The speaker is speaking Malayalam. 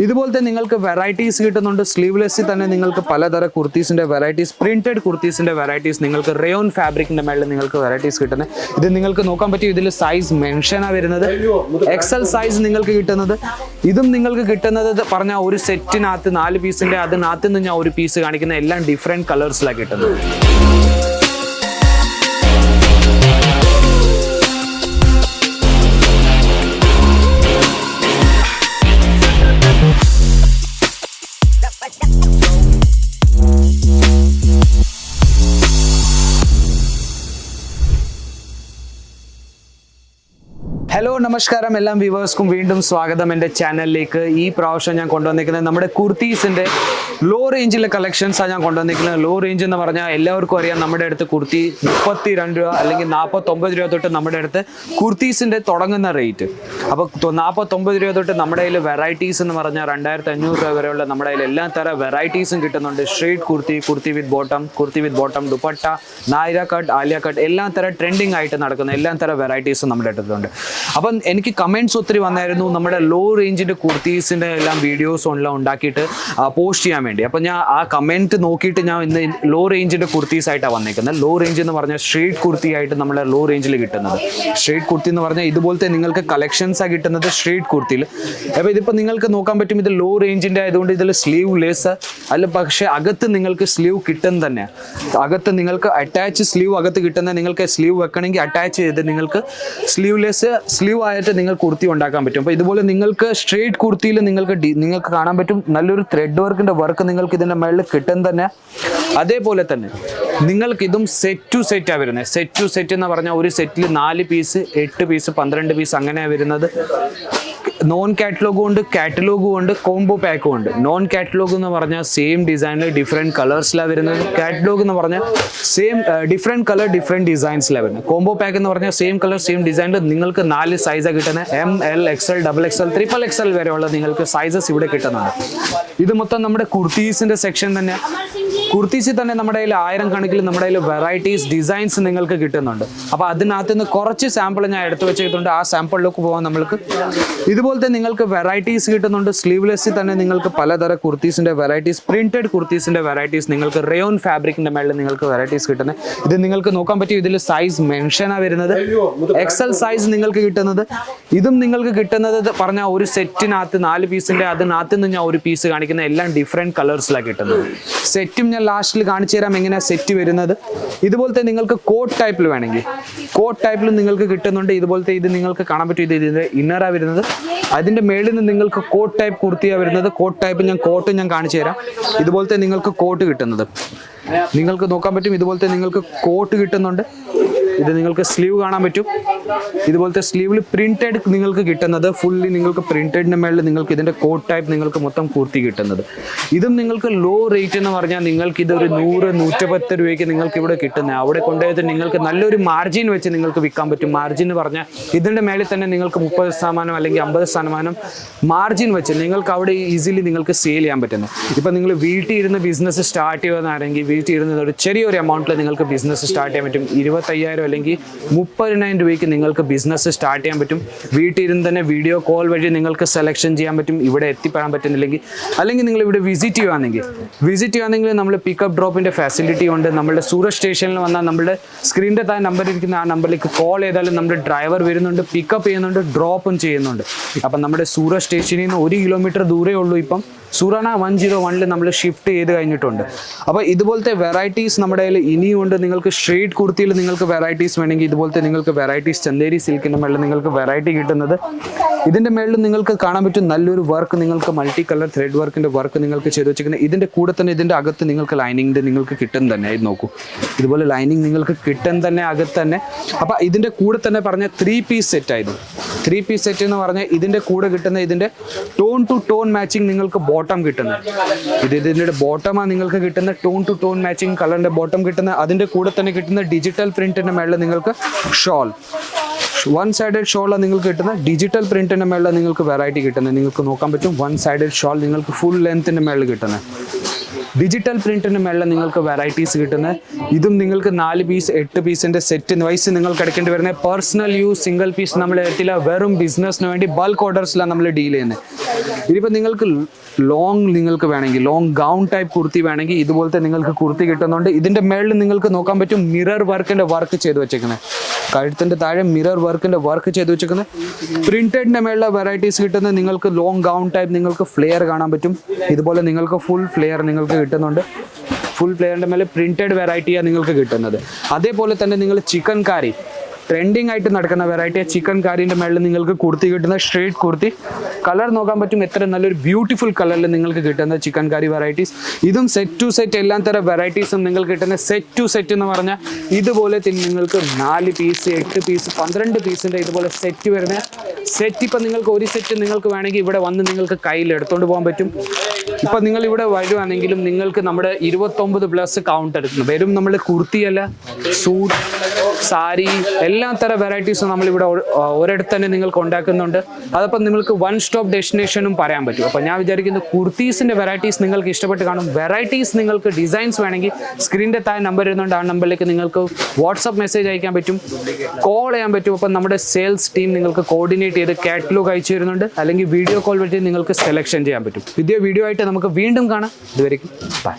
ഇതുപോലത്തെ നിങ്ങൾക്ക് വെറൈറ്റീസ് കിട്ടുന്നുണ്ട്. സ്ലീവ്ലെസ്സിൽ തന്നെ നിങ്ങൾക്ക് പലതരം കുർത്തീസിന്റെ വെറൈറ്റീസ്, പ്രിന്റഡ് കുർത്തീസിന്റെ വെറൈറ്റീസ് നിങ്ങൾക്ക് റയോൺ ഫാബ്രിക്കിന്റെ മേളിൽ നിങ്ങൾക്ക് വെറൈറ്റീസ് കിട്ടുന്നത്. ഇത് നിങ്ങൾക്ക് നോക്കാൻ പറ്റും. ഇതിൽ സൈസ് മെൻഷനാണ് വരുന്നത്. എക്സൽ സൈസ് നിങ്ങൾക്ക് കിട്ടുന്നത്. ഇതും നിങ്ങൾക്ക് കിട്ടുന്നത് പറഞ്ഞാൽ ഒരു സെറ്റിനകത്ത് 4 പീസിന്റെ അതിനകത്ത് നിന്ന് ഞാൻ ഒരു പീസ് കാണിക്കുന്ന എല്ലാം ഡിഫറെന്റ് കളേഴ്സിലാണ് കിട്ടുന്നത്. ഹലോ നമസ്കാരം, എല്ലാം വ്യൂവേഴ്സ്ക്കും വീണ്ടും സ്വാഗതം എൻ്റെ ചാനലിലേക്ക്. ഈ പ്രാവശ്യം ഞാൻ കൊണ്ടുവന്നിരിക്കുന്നത് നമ്മുടെ കുർത്തീസിൻ്റെ ലോ റേഞ്ചിലെ കളക്ഷൻസാണ് ഞാൻ കൊണ്ടുവന്നിരിക്കുന്നത്. ലോ റേഞ്ച് എന്ന് പറഞ്ഞാൽ എല്ലാവർക്കും അറിയാം, നമ്മുടെ അടുത്ത് കുർത്തി 32 രൂപ അല്ലെങ്കിൽ 49 രൂപ തൊട്ട് നമ്മുടെ അടുത്ത് കുർത്തീസിൻ്റെ തുടങ്ങുന്ന റേറ്റ്. അപ്പോൾ 49 രൂപ തൊട്ട് നമ്മുടെ കയ്യിൽ വെറൈറ്റീസ് എന്ന് പറഞ്ഞാൽ 2500 രൂപ വരെയുള്ള നമ്മുടെ കയ്യിൽ എല്ലാ തരം വെറൈറ്റീസും കിട്ടുന്നുണ്ട്. Straight kurti, kurti with bottom, dupatta, Nayra cut, Alia cut, എല്ലാ തരം ട്രെൻഡിങ് ആയിട്ട് നടക്കുന്ന എല്ലാ തരം വെറൈറ്റീസും നമ്മുടെ അടുത്തുണ്ട്. അപ്പം എനിക്ക് കമൻറ്റ്സ് ഒത്തിരി വന്നായിരുന്നു നമ്മുടെ ലോ റേഞ്ചിൻ്റെ കുർത്തീസിൻ്റെ എല്ലാം വീഡിയോസ് എല്ലാം ഉണ്ടാക്കിയിട്ട് പോസ്റ്റ് ചെയ്യാൻ വേണ്ടി. അപ്പം ഞാൻ ആ കമൻറ്റ് നോക്കിയിട്ട് ഞാൻ ഇന്ന് ലോ റേഞ്ചിൻ്റെ കുർത്തീസ് ആയിട്ടാണ് വന്നിരിക്കുന്നത്. ലോ റേഞ്ച് എന്ന് പറഞ്ഞാൽ സ്ട്രീറ്റ് കുർത്തി ആയിട്ട് നമ്മുടെ ലോ റേഞ്ചിൽ കിട്ടുന്നത്. സ്ട്രീറ്റ് കുർത്തി എന്ന് പറഞ്ഞാൽ ഇതുപോലത്തെ നിങ്ങൾക്ക് കളക്ഷൻസാണ് കിട്ടുന്നത് സ്ട്രീറ്റ് കുർത്തിയിൽ. അപ്പോൾ ഇതിപ്പോൾ നിങ്ങൾക്ക് നോക്കാൻ പറ്റും, ഇത് ലോ റേഞ്ചിൻ്റെ ആയതുകൊണ്ട് ഇതിൽ സ്ലീവ് ലെസ് അല്ല, പക്ഷേ അകത്ത് നിങ്ങൾക്ക് സ്ലീവ് കിട്ടുന്ന തന്നെ. അകത്ത് നിങ്ങൾക്ക് അറ്റാച്ച് സ്ലീവ് അകത്ത് കിട്ടുന്ന, നിങ്ങൾക്ക് സ്ലീവ് വെക്കണമെങ്കിൽ അറ്റാച്ച് ചെയ്ത് നിങ്ങൾക്ക് സ്ലീവ് ആയിട്ട് നിങ്ങൾ കുർത്തി ഉണ്ടാക്കാൻ പറ്റും. അപ്പോൾ ഇതുപോലെ നിങ്ങൾക്ക് സ്ട്രേറ്റ് കുർത്തിയിൽ നിങ്ങൾക്ക് കാണാൻ പറ്റും നല്ലൊരു ത്രെഡ് വർക്കിൻ്റെ വർക്ക് നിങ്ങൾക്ക് ഇതിൻ്റെ മേളിൽ കിട്ടും തന്നെ. അതേപോലെ തന്നെ നിങ്ങൾക്ക് ഇതും സെറ്റ് ടു സെറ്റാണ് വരുന്നത്. സെറ്റ് ടു സെറ്റ് എന്ന് പറഞ്ഞാൽ ഒരു സെറ്റിൽ 4 പീസ്, 8 പീസ്, 12 പീസ് അങ്ങനെയാണ് വരുന്നത്. നോൺ കാറ്റലോഗും ഉണ്ട്, കാറ്റലോഗും ഉണ്ട്, കോംബോ പാക്കും ഉണ്ട്. നോൺ കാറ്റലോഗ് എന്ന് പറഞ്ഞാൽ സെയിം ഡിസൈനിൽ ഡിഫറെൻറ്റ് കളേഴ്സിലാണ് വരുന്നത്. കാറ്റലോഗ് എന്ന് പറഞ്ഞാൽ സെയിം ഡിഫറെൻറ്റ് കളർ ഡിഫറെൻറ്റ് ഡിസൈൻസിലാണ് വരുന്നത്. കോംബോ പാക്ക് എന്ന് പറഞ്ഞാൽ സെയിം കളർ സെയിം ഡിസൈനിൽ നിങ്ങൾക്ക് 4 സൈസാണ് കിട്ടുന്നത്. ML, XL, XXL, XXL വരെയുള്ള നിങ്ങൾക്ക് സൈസസ് ഇവിടെ കിട്ടുന്നുണ്ട്. ഇത് മൊത്തം നമ്മുടെ കുർത്തീസിൻ്റെ സെക്ഷൻ തന്നെ. കുർത്തീസിൽ തന്നെ നമ്മുടെ കയ്യിൽ 1000 കണക്കിൽ നമ്മുടെ കയ്യിൽ വെറൈറ്റീസ് ഡിസൈൻസ് നിങ്ങൾക്ക് കിട്ടുന്നുണ്ട്. അപ്പോൾ അതിനകത്ത് നിന്ന് കുറച്ച് സാമ്പിൾ ഞാൻ എടുത്തു വെച്ചിട്ടുണ്ട്. ആ സാമ്പിളിലേക്ക് പോകാൻ നമ്മൾക്ക് ഇതുപോലത്തെ നിങ്ങൾക്ക് വെറൈറ്റീസ് കിട്ടുന്നുണ്ട്. സ്ലീവ്ലെസ്സിൽ തന്നെ നിങ്ങൾക്ക് പലതരം കുർത്തീസിൻ്റെ വെറൈറ്റീസ്, പ്രിന്റഡ് കുർത്തീസിൻ്റെ വെറൈറ്റീസ് നിങ്ങൾക്ക് റയോൺ ഫാബ്രിക്കിൻ്റെ മേളിൽ നിങ്ങൾക്ക് വെറൈറ്റീസ് കിട്ടുന്നത്. ഇത് നിങ്ങൾക്ക് നോക്കാൻ പറ്റും. ഇതിൽ സൈസ് മെൻഷനാണ് വരുന്നത്. എക്സൽ സൈസ് നിങ്ങൾക്ക് കിട്ടുന്നത്. ഇതും നിങ്ങൾക്ക് കിട്ടുന്നത് പറഞ്ഞാൽ ഒരു സെറ്റിനകത്ത് 4 പീസിൻ്റെ അതിനകത്ത് നിന്ന് ഞാൻ ഒരു പീസ് കാണിക്കുന്ന എല്ലാം ഡിഫറെൻറ്റ് കളേഴ്സിലാണ് കിട്ടുന്നത്. സെറ്റും ഞാൻ ലാസ്റ്റിൽ കാണിച്ചു തരാം എങ്ങനെയാണ് സെറ്റ് വരുന്നത്. ഇതുപോലത്തെ നിങ്ങൾക്ക് കോട്ട് ടൈപ്പിൽ വേണമെങ്കിൽ കോട്ട് ടൈപ്പിൽ നിങ്ങൾക്ക് കിട്ടുന്നുണ്ട്. ഇതുപോലത്തെ ഇത് നിങ്ങൾക്ക് കാണാൻ പറ്റും. ഇതിൻ്റെ ഇന്നറാണ് വരുന്നത്. അതിൻ്റെ മേളിൽ നിന്ന് നിങ്ങൾക്ക് കോട്ട് ടൈപ്പ് കുർത്തിയാണ് വരുന്നത്. കോട്ട് ടൈപ്പ് ഞാൻ കാണിച്ചു തരാം. ഇതുപോലത്തെ നിങ്ങൾക്ക് കോട്ട് കിട്ടുന്നത് നിങ്ങൾക്ക് നോക്കാൻ പറ്റും. ഇതുപോലത്തെ നിങ്ങൾക്ക് കോട്ട് കിട്ടുന്നുണ്ട്. ഇത് നിങ്ങൾക്ക് സ്ലീവ് കാണാൻ പറ്റും. ഇതുപോലത്തെ സ്ലീവിൽ പ്രിന്റഡ് നിങ്ങൾക്ക് കിട്ടുന്നത്. ഫുള്ളി നിങ്ങൾക്ക് പ്രിന്റഡിൻ്റെ മേളിൽ നിങ്ങൾക്ക് ഇതിൻ്റെ കോട്ട് ടൈപ്പ് നിങ്ങൾക്ക് മൊത്തം കുർത്തി കിട്ടുന്നത്. ഇതും നിങ്ങൾക്ക് ലോ റേറ്റ് എന്ന് പറഞ്ഞാൽ നിങ്ങൾക്ക് ഇതൊരു 100-110 രൂപയ്ക്ക് നിങ്ങൾക്ക് ഇവിടെ കിട്ടുന്നത്. അവിടെ കൊണ്ടുപോയത് നിങ്ങൾക്ക് നല്ലൊരു മാർജിൻ വെച്ച് നിങ്ങൾക്ക് വിൽക്കാൻ പറ്റും. മാർജിൻ എന്ന് പറഞ്ഞാൽ ഇതിൻ്റെ മേളിൽ തന്നെ നിങ്ങൾക്ക് 30% അല്ലെങ്കിൽ 50% മാർജിൻ വെച്ച് നിങ്ങൾക്ക് അവിടെ ഈസിലി നിങ്ങൾക്ക് സെയിൽ ചെയ്യാൻ പറ്റുന്നത്. ഇപ്പം നിങ്ങൾ വീട്ടിൽ ഇരുന്ന് ബിസിനസ് സ്റ്റാർട്ട് ചെയ്യുന്നതാണെങ്കിൽ വീട്ടിൽ ഇരുന്ന് ഒരു ചെറിയൊരു എമൗണ്ടിൽ നിങ്ങൾക്ക് ബിസിനസ് സ്റ്റാർട്ട് ചെയ്യാൻ പറ്റും. 25,000 അല്ലെങ്കിൽ 30,000 രൂപയ്ക്ക് നിങ്ങൾക്ക് ബിസിനസ് സ്റ്റാർട്ട് ചെയ്യാൻ പറ്റും. വീട്ടിൽ ഇരുന്ന് തന്നെ വീഡിയോ കോൾ വഴി നിങ്ങൾക്ക് സെലക്ഷൻ ചെയ്യാൻ പറ്റും. ഇവിടെ എത്തിപ്പെടാൻ പറ്റുന്നില്ലെങ്കിൽ അല്ലെങ്കിൽ നിങ്ങൾ ഇവിടെ വിസിറ്റ് ചെയ്യുകയാണെങ്കിൽ നമ്മൾ പിക്കപ്പ് ഡ്രോപ്പിൻ്റെ ഫെസിലിറ്റി ഉണ്ട്. നമ്മുടെ സൂറത്ത് സ്റ്റേഷനിൽ വന്നാൽ നമ്മുടെ സ്ക്രീനിൻ്റെ താഴെ നമ്പർ ഇരിക്കുന്ന ആ നമ്പറിലേക്ക് കോൾ ചെയ്താലും നമ്മുടെ ഡ്രൈവർ വരുന്നുണ്ട്, പിക്കപ്പ് ചെയ്യുന്നുണ്ട്, ഡ്രോപ്പും ചെയ്യുന്നുണ്ട്. അപ്പം നമ്മുടെ സൂറത്ത് സ്റ്റേഷനിൽ നിന്ന് 1 കിലോമീറ്റർ ദൂരേ ഉള്ളൂ. ഇപ്പം സുറാന 101 നമ്മൾ ഷിഫ്റ്റ് ചെയ്ത് കഴിഞ്ഞിട്ടുണ്ട്. അപ്പോൾ ഇതുപോലത്തെ വെറൈറ്റീസ് നമ്മുടെ കയ്യിൽ ഇനിയും ഉണ്ട്. നിങ്ങൾക്ക് സ്ട്രീറ്റ് കുർത്തിയിൽ നിങ്ങൾക്ക് വെറൈറ്റീസ് വേണമെങ്കിൽ ഇതുപോലത്തെ നിങ്ങൾക്ക് വെറൈറ്റീസ് ചന്ദേരി സിൽക്കിൻ്റെ മേളിൽ നിങ്ങൾക്ക് വെറൈറ്റി കിട്ടുന്നത്. ഇതിൻ്റെ മേളിൽ നിങ്ങൾക്ക് കാണാൻ പറ്റും നല്ലൊരു വർക്ക്, നിങ്ങൾക്ക് മൾട്ടി കളർ ത്രെഡ് വർക്കിൻ്റെ വർക്ക് നിങ്ങൾക്ക് ചെയ്ത് വെച്ചിരിക്കുന്നത്. ഇതിൻ്റെ കൂടെ തന്നെ ഇതിൻ്റെ അകത്ത് നിങ്ങൾക്ക് ലൈനിങ്ങിൻ്റെ നിങ്ങൾക്ക് കിട്ടും തന്നെ. ഇത് നോക്കൂ, ഇതുപോലെ ലൈനിങ് നിങ്ങൾക്ക് കിട്ടും തന്നെ അകത്ത് തന്നെ. അപ്പോൾ ഇതിൻ്റെ കൂടെ തന്നെ പറഞ്ഞ 3 പീസ് സെറ്റായിരുന്നു. 3 പീസ് സെറ്റ് എന്ന് പറഞ്ഞാൽ ഇതിൻ്റെ കൂടെ കിട്ടുന്ന ഇതിൻ്റെ ടോൺ ടു ടോൺ മാച്ചിങ് നിങ്ങൾക്ക് ബോട്ടം കിട്ടുന്നത്. ഇതിൻ്റെ ബോട്ടമാണ് നിങ്ങൾക്ക് കിട്ടുന്ന ടോൺ ടു ടോൺ മാച്ചിങ് കളറിൻ്റെ ബോട്ടം കിട്ടുന്ന. അതിൻ്റെ കൂടെ തന്നെ കിട്ടുന്ന ഡിജിറ്റൽ പ്രിന്റിൻ്റെ മേളിൽ നിങ്ങൾക്ക് ഷോൾ, 1 സൈഡഡ് ഷോളാണ് നിങ്ങൾക്ക് കിട്ടുന്ന. ഡിജിറ്റൽ പ്രിന്റിൻ്റെ മേളിൽ നിങ്ങൾക്ക് വെറൈറ്റി കിട്ടുന്നത്. നിങ്ങൾക്ക് നോക്കാൻ പറ്റും 1 സൈഡഡ് ഷോൾ നിങ്ങൾക്ക് ഫുൾ ലെങ്ത്തിൻ്റെ മേളിൽ കിട്ടുന്നത്. ഡിജിറ്റൽ പ്രിന്റിന് മേളിൽ നിങ്ങൾക്ക് വെറൈറ്റീസ് കിട്ടുന്നത്. ഇതും നിങ്ങൾക്ക് 4 പീസ് 8 പീസിൻ്റെ സെറ്റ് വൈസ് നിങ്ങൾക്ക് എടുക്കേണ്ടി വരുന്നത്. പേഴ്സണൽ യൂസ് സിംഗിൾ പീസ് നമ്മൾ എടുത്തില്ല, വെറും ബിസിനസ്സിന് വേണ്ടി ബൾക്ക് ഓർഡേഴ്സിലാണ് നമ്മൾ ഡീൽ ചെയ്യുന്നത്. ഇതിപ്പോൾ നിങ്ങൾക്ക് നിങ്ങൾക്ക് വേണമെങ്കിൽ ലോങ് ഗൗൺ ടൈപ്പ് കുർത്തി വേണമെങ്കിൽ ഇതുപോലത്തെ നിങ്ങൾക്ക് കുർത്തി കിട്ടുന്നുണ്ട്. ഇതിൻ്റെ മേളിൽ നിങ്ങൾക്ക് നോക്കാൻ പറ്റും മിറർ വർക്കിൻ്റെ വർക്ക് ചെയ്ത് വെച്ചേക്കുന്നത്. കഴുത്തിൻ്റെ താഴെ മിറർ വർക്കിൻ്റെ വർക്ക് ചെയ്ത് വെച്ചേക്കുന്നത്. പ്രിന്റഡിൻ്റെ മേളിലെ വെറൈറ്റീസ് കിട്ടുന്നത് നിങ്ങൾക്ക് ലോങ് ഗൗൺ ടൈപ്പ് നിങ്ങൾക്ക് ഫ്ലെയർ കാണാൻ പറ്റും. ഇതുപോലെ നിങ്ങൾക്ക് ഫുൾ ഫ്ലെയർ നിങ്ങൾക്ക് കിട്ടുന്നുണ്ട്. ഫുൾ ഫ്ലെയറിൻ്റെ മേലെ പ്രിന്റഡ് വെറൈറ്റിയാണ് നിങ്ങൾക്ക് കിട്ടുന്നത്. അതേപോലെ തന്നെ നിങ്ങൾ ചിക്കൻ കാരി ട്രെൻഡിങ് ആയിട്ട് നടക്കുന്ന വെറൈറ്റി ചിക്കൻ കാരീൻ്റെ മേളിൽ നിങ്ങൾക്ക് കുർത്തി കിട്ടുന്ന സ്ട്രേറ്റ് കുർത്തി. കളർ നോക്കാൻ പറ്റും, എത്ര നല്ലൊരു ബ്യൂട്ടിഫുൾ കളറിൽ നിങ്ങൾക്ക് കിട്ടുന്ന ചിക്കൻ കാരി വെറൈറ്റീസ്. ഇതും സെറ്റ് ടു സെറ്റ് എല്ലാ തരം വെറൈറ്റീസും നിങ്ങൾക്ക് കിട്ടുന്ന സെറ്റ് ടു സെറ്റ് എന്ന് പറഞ്ഞാൽ ഇതുപോലെ നിങ്ങൾക്ക് 4 പീസ് 8 പീസ് 12 പീസിൻ്റെ ഇതുപോലെ സെറ്റ് വരുന്ന സെറ്റ്. ഇപ്പം നിങ്ങൾക്ക് ഒരു സെറ്റ് നിങ്ങൾക്ക് വേണമെങ്കിൽ ഇവിടെ വന്ന് നിങ്ങൾക്ക് കയ്യിൽ എടുത്തുകൊണ്ട് പോകാൻ പറ്റും. ഇപ്പം നിങ്ങൾ ഇവിടെ വരുവാണെങ്കിലും നിങ്ങൾക്ക് നമ്മുടെ 29+ കൗണ്ട് എടുക്കുന്നു. വെറും നമ്മൾ കുർത്തിയല്ല, സൂട്ട്, സാരി എല്ലാ തരം വെറൈറ്റീസും നമ്മളിവിടെ ഒരിടത്ത് തന്നെ നിങ്ങൾക്ക് ഉണ്ടാക്കുന്നുണ്ട്. അതപ്പം നിങ്ങൾക്ക് വൺ സ്റ്റോപ്പ് ഡെസ്റ്റിനേഷനും പറയാൻ പറ്റും. അപ്പോൾ ഞാൻ വിചാരിക്കുന്നു കുർത്തീസിൻ്റെ വെറൈറ്റീസ് നിങ്ങൾക്ക് ഇഷ്ടപ്പെട്ട് കാണും. വെറൈറ്റീസ് നിങ്ങൾക്ക് ഡിസൈൻസ് വേണമെങ്കിൽ സ്ക്രീനിൻ്റെ താഴെ നമ്പർ ഇരുന്നുണ്ട്, ആ നമ്പറിലേക്ക് നിങ്ങൾക്ക് വാട്സപ്പ് മെസ്സേജ് അയക്കാൻ പറ്റും, കോൾ ചെയ്യാൻ പറ്റും. അപ്പം നമ്മുടെ സെയിൽസ് ടീം നിങ്ങൾക്ക് കോർഡിനേറ്റ് ചെയ്ത് കാറ്റലോഗ് അയച്ചു തരുന്നുണ്ട്, അല്ലെങ്കിൽ വീഡിയോ കോൾ വഴി നിങ്ങൾക്ക് സെലക്ഷൻ ചെയ്യാൻ പറ്റും. പുതിയ വീഡിയോ ആയിട്ട് നമുക്ക് വീണ്ടും കാണാം. ഇതുവരെയ്ക്കും ബൈ.